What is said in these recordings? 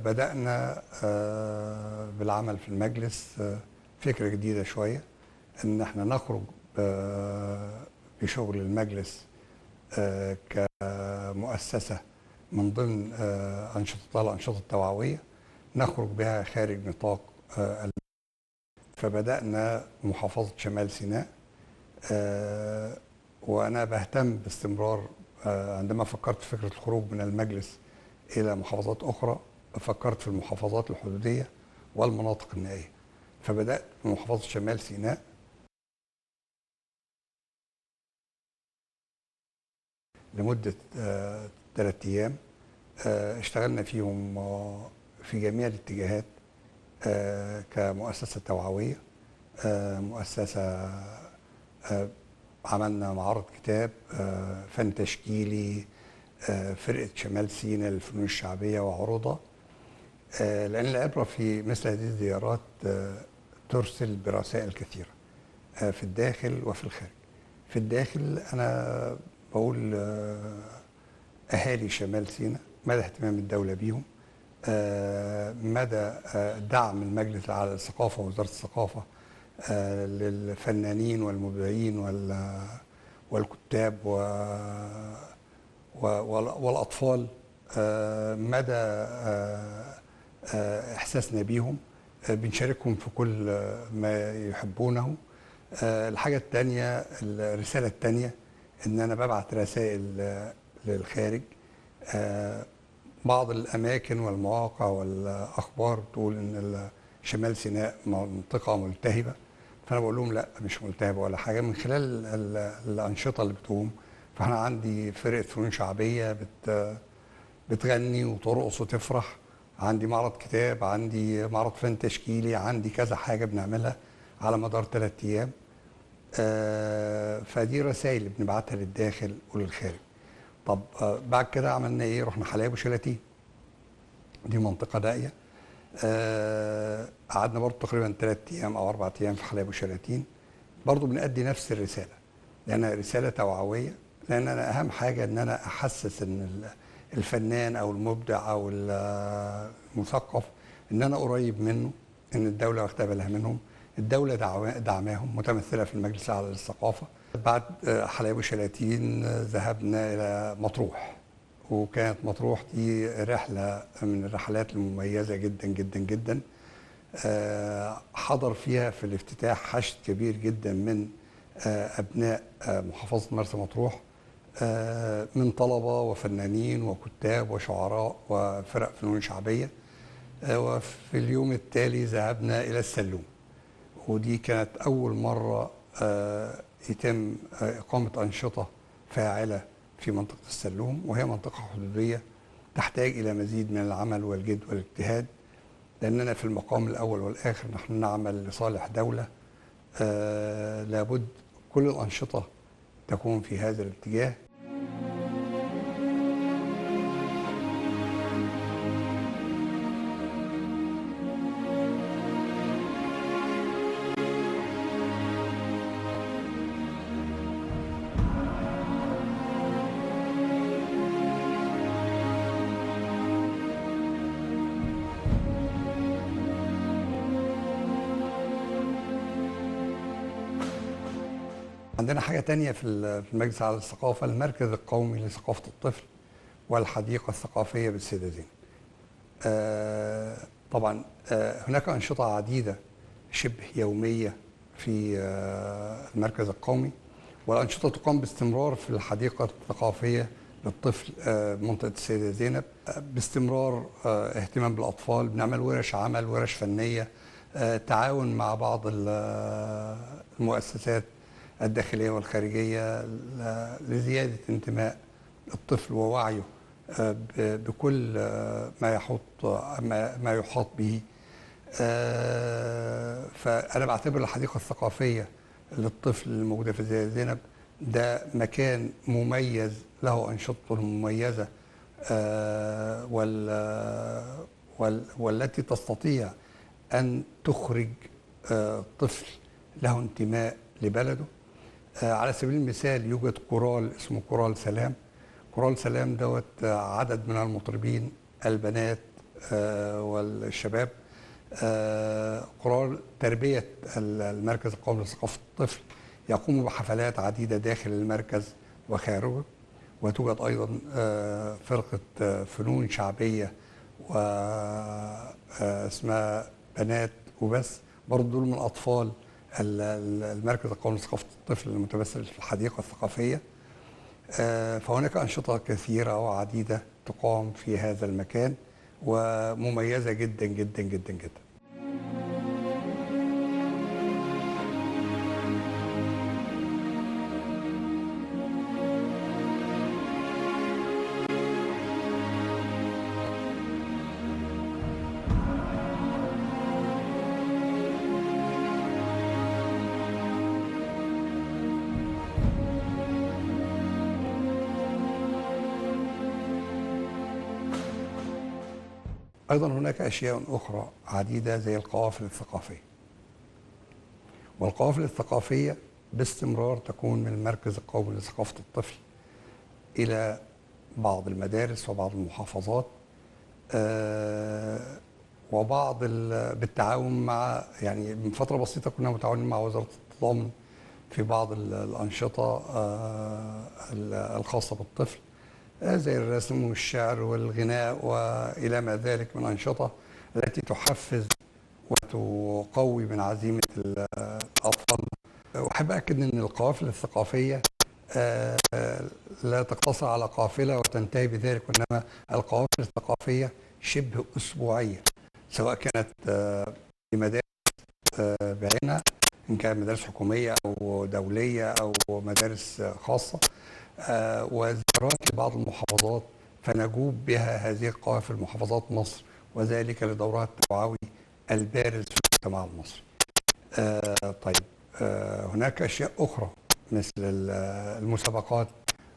بدأنا بالعمل في المجلس، فكرة جديدة شوية إن احنا نخرج بشغل المجلس كمؤسسة من ضمن أنشطتها الأنشطة التوعوية، نخرج بها خارج نطاق فبدأنا محافظة شمال سيناء. وأنا بهتم باستمرار، عندما فكرت في فكرة الخروج من المجلس إلى محافظات أخرى فكرت في المحافظات الحدودية والمناطق النائية، فبدأت بمحافظة شمال سيناء لمدة 3 أيام. اشتغلنا فيهم في جميع الاتجاهات كمؤسسة توعوية، مؤسسة عملنا معارض كتاب، فن تشكيلي، فرقة شمال سيناء للفنون الشعبية وعروضها. لأن العبرة في مثل هذه الزيارات ترسل برسائل كثيرة في الداخل وفي الخارج. في الداخل أنا بقول أهالي شمال سيناء مدى اهتمام الدولة بيهم، مدى دعم المجلس على الثقافة ووزارة الثقافة للفنانين والمبدعين والكتاب والأطفال، مدى إحساسنا بيهم، بنشاركهم في كل ما يحبونه. الحاجة الثانية، الرسالة الثانية، إن أنا ببعت رسائل للخارج. بعض الأماكن والمواقع والأخبار بتقول إن شمال سيناء منطقة ملتهبة، فأنا بقول لهم لا، مش ملتهبة ولا حاجة. من خلال الأنشطة اللي بتقوم، فأنا عندي فرقة فنون شعبية بتغني وترقص وتفرح، عندي معرض كتاب، عندي معرض فن تشكيلي، عندي كذا حاجة بنعملها على مدار 3 أيام. فدي رسائل اللي بنبعتها للداخل وللخارج. طب بعد كده عملنا ايه؟ رحنا حلايب وشلاتين، دي منطقة نائية. قعدنا برضه تقريبا 3 أيام أو 4 أيام في حلايب وشلاتين، برضه بنأدي نفس الرسالة لأنها رسالة توعوية. لأن أنا أهم حاجة إن أنا أحسس إن الفنان أو المبدع أو المثقف إن أنا قريب منه، إن الدولة واخدة بالها منهم، الدولة دعماهم متمثلة في المجلس الأعلى للثقافة. بعد حلايب وشلاتين ذهبنا إلى مطروح، وكانت مطروح دي رحلة من الرحلات المميزة جدا جدا جدا. حضر فيها في الافتتاح حشد كبير جدا من أبناء محافظة مرسى مطروح، من طلبة وفنانين وكتاب وشعراء وفرق فنون شعبية. وفي اليوم التالي ذهبنا إلى السلوم، ودي كانت أول مرة يتم إقامة أنشطة فاعلة في منطقة السلوم، وهي منطقة حدودية تحتاج إلى مزيد من العمل والجد والاجتهاد، لأننا في المقام الأول والآخر نحن نعمل لصالح دولة. لابد كل الأنشطة تكون في هذا الاتجاه. عندنا حاجة تانية في المجلس على الثقافة، المركز القومي لثقافة الطفل والحديقة الثقافية بالسيدة زينب. طبعا هناك أنشطة عديدة شبه يومية في المركز القومي، والأنشطة تقام باستمرار في الحديقة الثقافية للطفل منطقة السيدة زينب باستمرار. اهتمام بالأطفال، بنعمل ورش عمل، ورش فنية، تعاون مع بعض المؤسسات الداخلية والخارجية لزيادة انتماء الطفل ووعيه بكل ما يحاط به. فأنا بعتبر الحديقة الثقافية للطفل الموجودة في السيدة زينب ده مكان مميز له أنشطته المميزة، والتي تستطيع أن تخرج طفل له انتماء لبلده. على سبيل المثال يوجد كورال اسمه كورال سلام. كورال سلام دوت عدد من المطربين البنات والشباب. قرار تربية المركز القومي لثقافة الطفل يقوم بحفلات عديدة داخل المركز وخارجه، وتوجد أيضا فرقة فنون شعبية واسمها بنات وبس، برضه دول من أطفال المركز القومي لثقافة الطفل المتمثل في الحديقة الثقافية. فهناك أنشطة كثيرة وعديدة تقام في هذا المكان ومميزة جدا جدا جدا جدا. أيضا هناك أشياء أخرى عديدة زي القوافل الثقافية، والقوافل الثقافية باستمرار تكون من المركز القومي لثقافة الطفل إلى بعض المدارس وبعض المحافظات، بالتعاون مع، يعني من فترة بسيطة كنا متعاونين مع وزارة التضامن في بعض الأنشطة الخاصة بالطفل، زي الرسم والشعر والغناء وإلى ما ذلك من أنشطة التي تحفز وتقوي من عزيمة الأطفال. وأحب أكد أن القوافل الثقافية لا تقتصر على قافلة وتنتهي بذلك، وإنما القوافل الثقافية شبه أسبوعية، سواء كانت في مدارس بعينها، إن كانت مدارس حكومية أو دولية أو مدارس خاصة، وزيارات لبعض المحافظات، فنجوب بها هذه القوافل محافظات مصر، وذلك لدورها التوعوي البارز في المجتمع المصري. طيب، هناك أشياء أخرى مثل المسابقات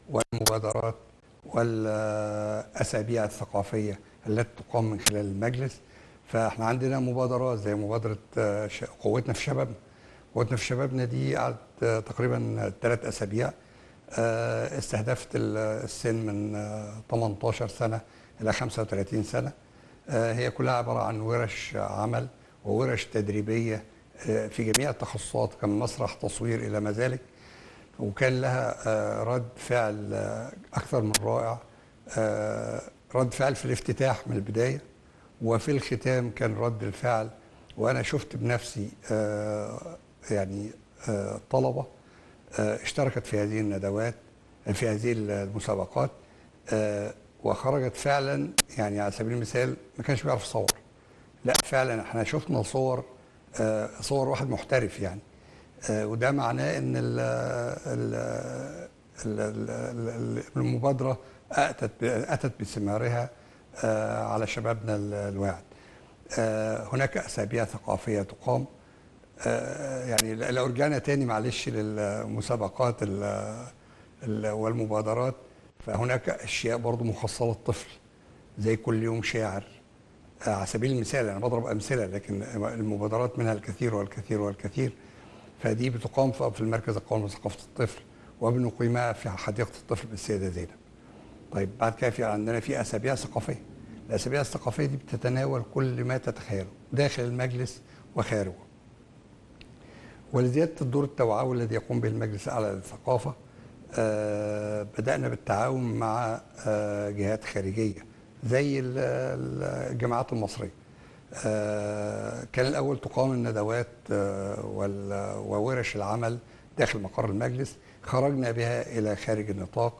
والمبادرات والأسابيع الثقافية التي تقام من خلال المجلس. فاحنا عندنا مبادرات زي مبادرة قوتنا في شبابنا. قوتنا في شبابنا دي قعدت تقريبا 3 أسابيع، استهدفت السن من 18 سنة إلى 35 سنة. هي كلها عبارة عن ورش عمل وورش تدريبية في جميع التخصصات، كان مسرح، تصوير، إلى ما ذلك، وكان لها رد فعل أكثر من رائع. رد فعل في الافتتاح من البداية، وفي الختام كان رد الفعل، وأنا شفت بنفسي يعني طلبة اشتركت في هذه الندوات، في هذه المسابقات، وخرجت فعلا، يعني على سبيل المثال ما كانش بيعرف يصور، لا فعلا احنا شفنا صور واحد محترف يعني. وده معناه ان المبادرة أتت بثمارها على شبابنا الواعد. هناك أسابيع ثقافية تقام، يعني لو رجعنا تاني معلش للمسابقات والمبادرات، فهناك أشياء برضو مخصصة للطفل زي كل يوم شاعر. على سبيل المثال أنا بضرب أمثلة، لكن المبادرات منها الكثير والكثير والكثير، فدي بتقام في المركز القومي لثقافة الطفل، وبنقيمها في حديقة الطفل بالسيدة زينب. طيب بعد كده عندنا في أسابيع ثقافية. الأسابيع الثقافية دي بتتناول كل ما تتخيله داخل المجلس وخارجه. ولزيادة الدور التوعوي الذي يقوم به المجلس الأعلى للثقافة، بدأنا بالتعاون مع جهات خارجية زي الجامعات المصرية. كان الأول تقام الندوات وورش العمل داخل مقر المجلس، خرجنا بها إلى خارج النطاق.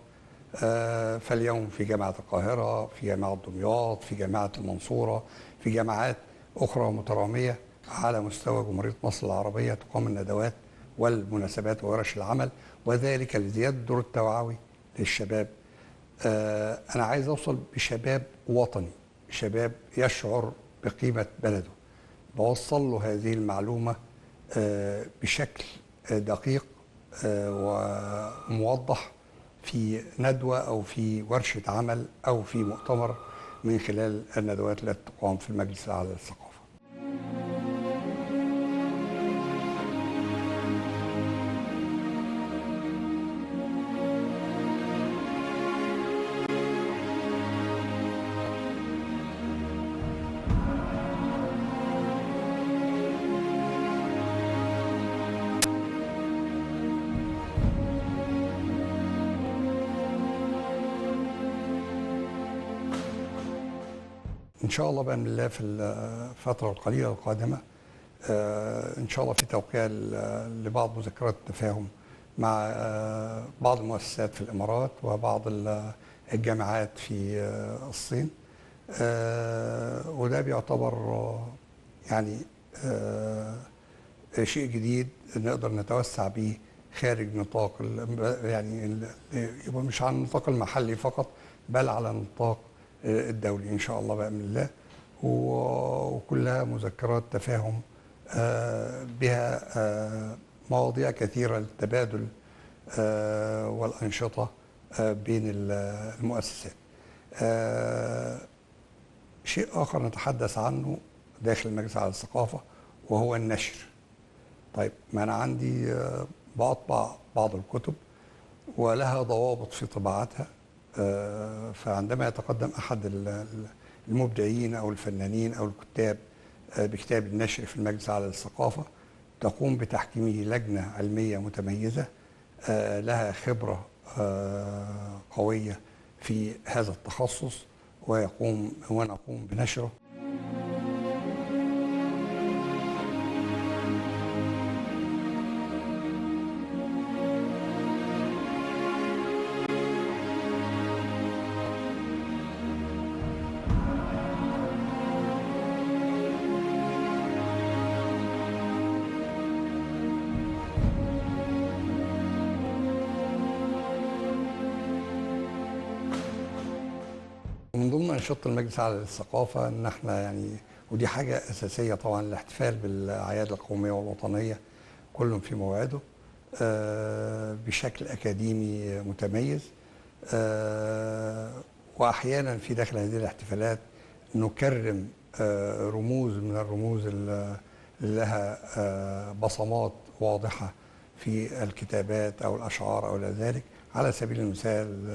فاليوم في جامعة القاهرة، في جامعة دمياط، في جامعة المنصورة، في جامعات أخرى مترامية على مستوى جمهورية مصر العربية تقام الندوات والمناسبات وورش العمل، وذلك لزيادة الدور التوعوي للشباب. أنا عايز أوصل بشباب وطني، شباب يشعر بقيمة بلده، بوصل له هذه المعلومة بشكل دقيق وموضح في ندوة أو في ورشة عمل أو في مؤتمر من خلال الندوات التي تقام في المجلس الأعلى للثقافة. ان شاء الله باذن الله في الفتره القليله القادمه ان شاء الله في توقيع لبعض مذكرات التفاهم مع بعض المؤسسات في الامارات وبعض الجامعات في الصين. وده بيعتبر يعني شيء جديد نقدر نتوسع به خارج نطاق يعني يبقى مش على النطاق المحلي فقط، بل على النطاق الدولي ان شاء الله باذن الله. وكلها مذكرات تفاهم بها مواضيع كثيره للتبادل والانشطه بين المؤسسات. شيء اخر نتحدث عنه داخل المجلس على الثقافه وهو النشر. طيب، ما انا عندي بطبع بعض الكتب ولها ضوابط في طباعتها، فعندما يتقدم احد المبدعين او الفنانين او الكتاب بكتاب النشر في المجلس على الثقافه، تقوم بتحكيمه لجنه علميه متميزه لها خبره قويه في هذا التخصص، ونقوم بنشره. ومن ضمن أنشطة المجلس على الثقافة إن احنا يعني، ودي حاجة أساسية طبعا، الاحتفال بالأعياد القومية والوطنية كل في موعده بشكل أكاديمي متميز. وأحيانا في داخل هذه الاحتفالات نكرم رموز من الرموز اللي لها بصمات واضحة في الكتابات أو الأشعار أو إلى ذلك. على سبيل المثال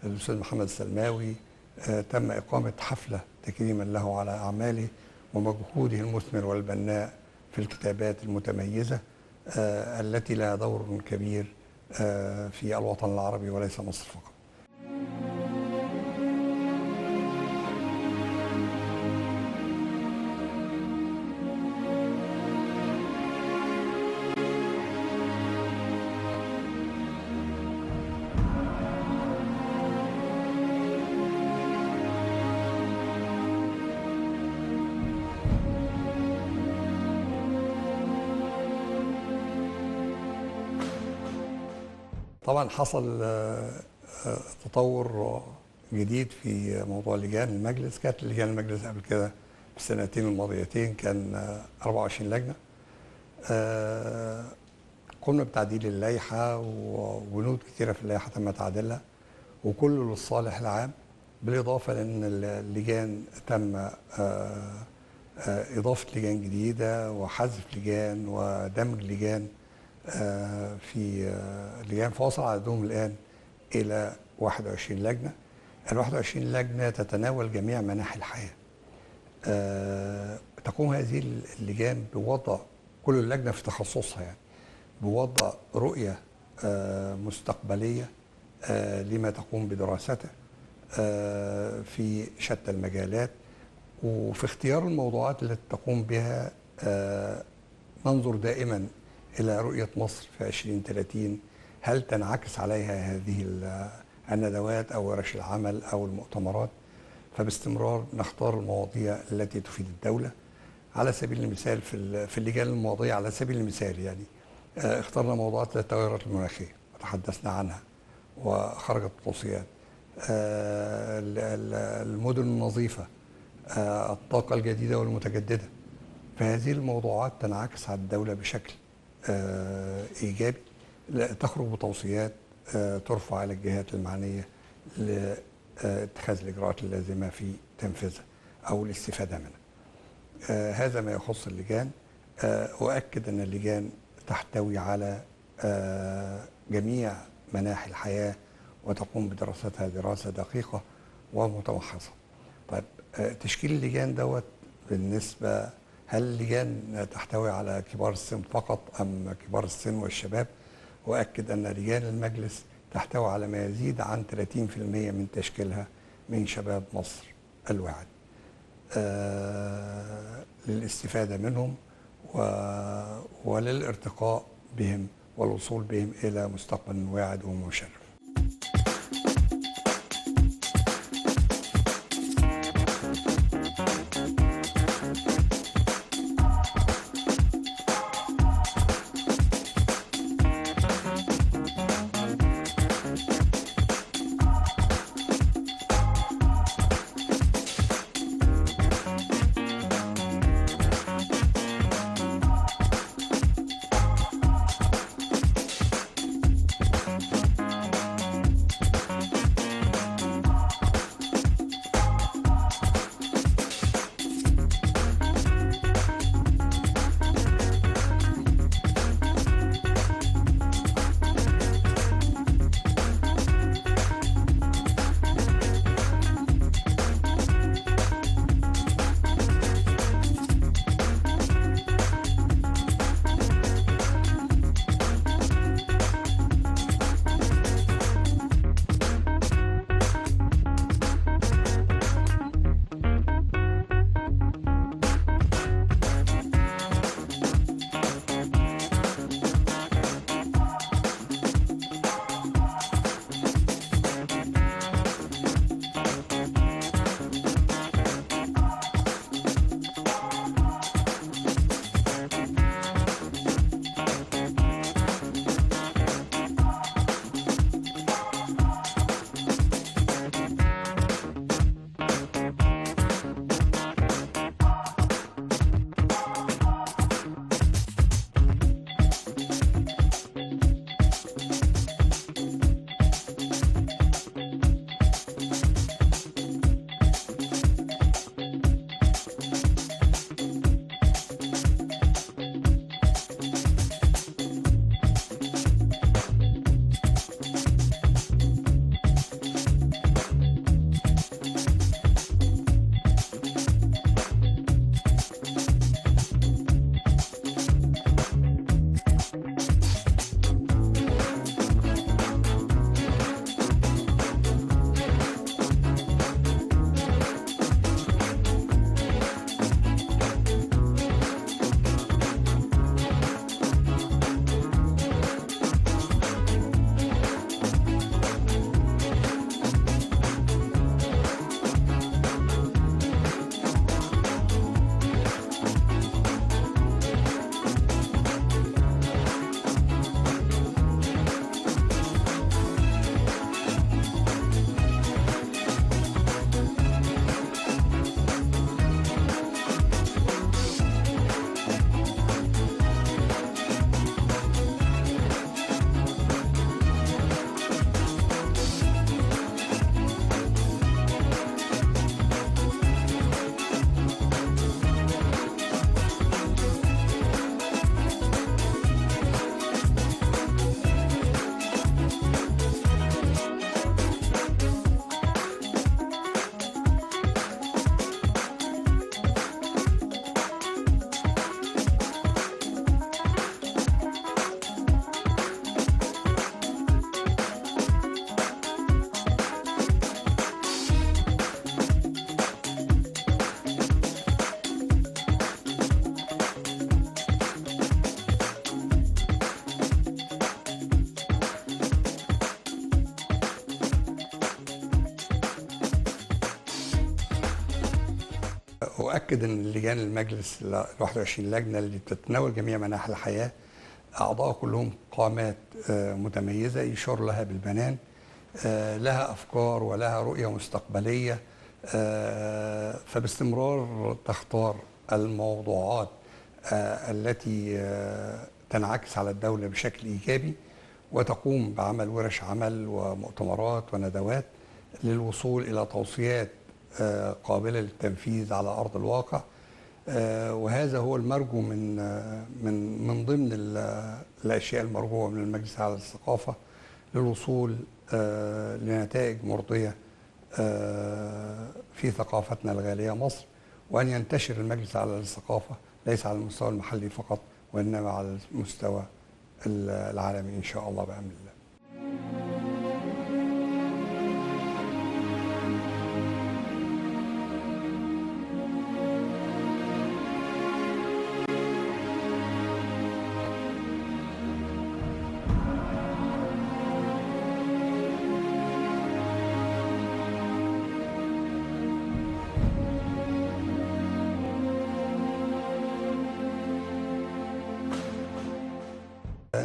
الأستاذ محمد السلماوي تم إقامة حفلة تكريما له على أعماله ومجهوده المثمر والبناء في الكتابات المتميزة التي لها دور كبير في الوطن العربي وليس مصر فقط. طبعا حصل تطور جديد في موضوع لجان المجلس. كانت لجان المجلس قبل كده في السنتين الماضيتين كان 24 لجنة. قمنا بتعديل اللائحة وبنود كثيرة في اللائحة تم تعديلها وكله للصالح العام، بالإضافة لأن اللجان تم إضافة لجان جديدة وحذف لجان ودمج لجان في لجان، فوصل عددهم الآن إلى 21 لجنة. ال 21 لجنة تتناول جميع مناحي الحياة. تقوم هذه اللجان بوضع، كل لجنة في تخصصها يعني، بوضع رؤية مستقبلية لما تقوم بدراسته في شتى المجالات. وفي اختيار الموضوعات التي تقوم بها ننظر دائما إلى رؤية مصر في 2030، هل تنعكس عليها هذه الندوات أو ورش العمل أو المؤتمرات. فباستمرار نختار المواضيع التي تفيد الدولة. على سبيل المثال في اللجان الماضية، على سبيل المثال يعني اخترنا موضوعات التغيرات المناخية وتحدثنا عنها وخرجت توصيات، المدن النظيفة، الطاقة الجديدة والمتجددة. فهذه الموضوعات تنعكس على الدولة بشكل إيجابي، تخرج بتوصيات ترفع على الجهات المعنية لاتخاذ الإجراءات اللازمة في تنفيذها أو الاستفادة منها. هذا ما يخص اللجان. أؤكد أن اللجان تحتوي على جميع مناحي الحياة وتقوم بدراستها دراسة دقيقة ومتمحصة. طيب، تشكيل اللجان دوت بالنسبة، هل اللجان تحتوي على كبار السن فقط أم كبار السن والشباب؟ وأكد أن لجان المجلس تحتوي على ما يزيد عن 30% من تشكيلها من شباب مصر الواعد. للاستفادة منهم وللارتقاء بهم والوصول بهم إلى مستقبل واعد ومشرف. أؤكد أن لجان المجلس ال 21 لجنة اللي بتتناول جميع مناحي الحياة أعضاء كلهم قامات متميزة يشار لها بالبنان، لها أفكار ولها رؤية مستقبلية، فباستمرار تختار الموضوعات التي تنعكس على الدولة بشكل إيجابي، وتقوم بعمل ورش عمل ومؤتمرات وندوات للوصول إلى توصيات قابلة للتنفيذ على أرض الواقع. وهذا هو المرجو من ضمن الأشياء المرجوة من المجلس الأعلى للثقافة للوصول لنتائج مرضية في ثقافتنا الغالية مصر، وأن ينتشر المجلس الأعلى للثقافة ليس على المستوى المحلي فقط وإنما على المستوى العالمي إن شاء الله بأمر الله.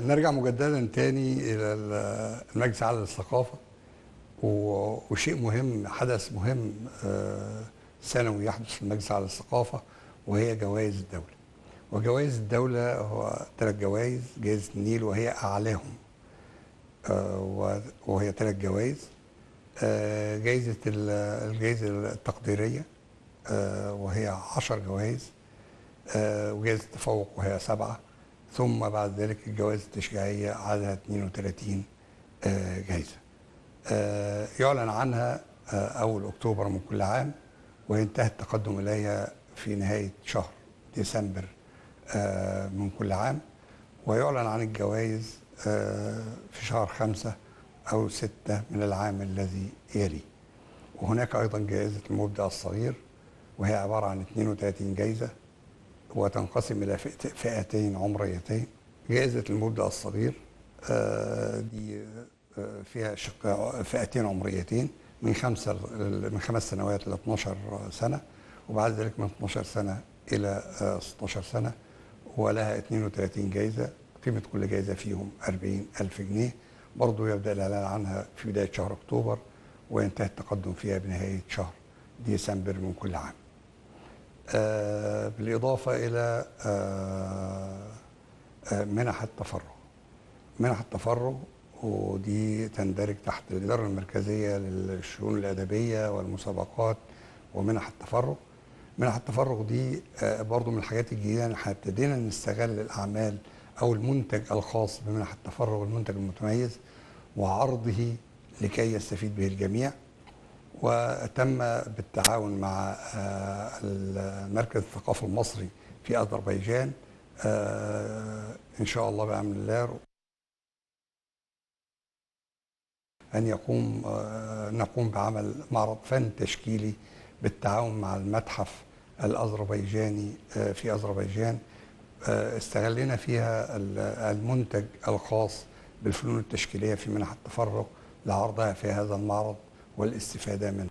نرجع مجددا تاني إلى المجلس الأعلى للثقافة. وشيء مهم، حدث مهم سنوي يحدث في المجلس الأعلى للثقافة، وهي جوائز الدولة. وجوائز الدولة هو 3 جوائز: جائزة النيل وهي أعلاهم، وهي 3 جوائز. الجائزة التقديرية وهي 10 جوائز، وجائزة التفوق وهي 7، ثم بعد ذلك الجوائز التشجيعية عددها 32 جائزة. يعلن عنها أول أكتوبر من كل عام، وينتهي التقدم إليها في نهاية شهر ديسمبر من كل عام، ويعلن عن الجوائز في شهر 5 أو 6 من العام الذي يلي. وهناك أيضا جائزة المبدع الصغير، وهي عبارة عن 32 جائزة، وتنقسم إلى فئتين عمريتين. جائزة المبدع الصغير دي فيها فئتين عمريتين من 5 سنوات إلى 12 سنة، وبعد ذلك من 12 سنة إلى 16 سنة، ولها 32 جائزة. قيمة كل جائزة فيهم 40,000 جنيه. برضو يبدأ الإعلان عنها في بداية شهر أكتوبر، وينتهي التقدم فيها بنهاية شهر ديسمبر من كل عام. بالإضافة إلى منح التفرغ. منح التفرغ ودي تندرج تحت الإدارة المركزية للشؤون الأدبية والمسابقات ومنح التفرغ. منح التفرغ دي برضو من الحاجات الجديدة، ان احنا ابتدينا نستغل الأعمال أو المنتج الخاص بمنح التفرغ، المنتج المتميز، وعرضه لكي يستفيد به الجميع. وتم بالتعاون مع مركز الثقافة المصري في أذربيجان إن شاء الله بأمر الله أن نقوم بعمل معرض فن تشكيلي بالتعاون مع المتحف الأذربيجاني في أذربيجان. استغلنا فيها المنتج الخاص بالفنون التشكيلية في منح التفرغ لعرضها في هذا المعرض والاستفادة منه.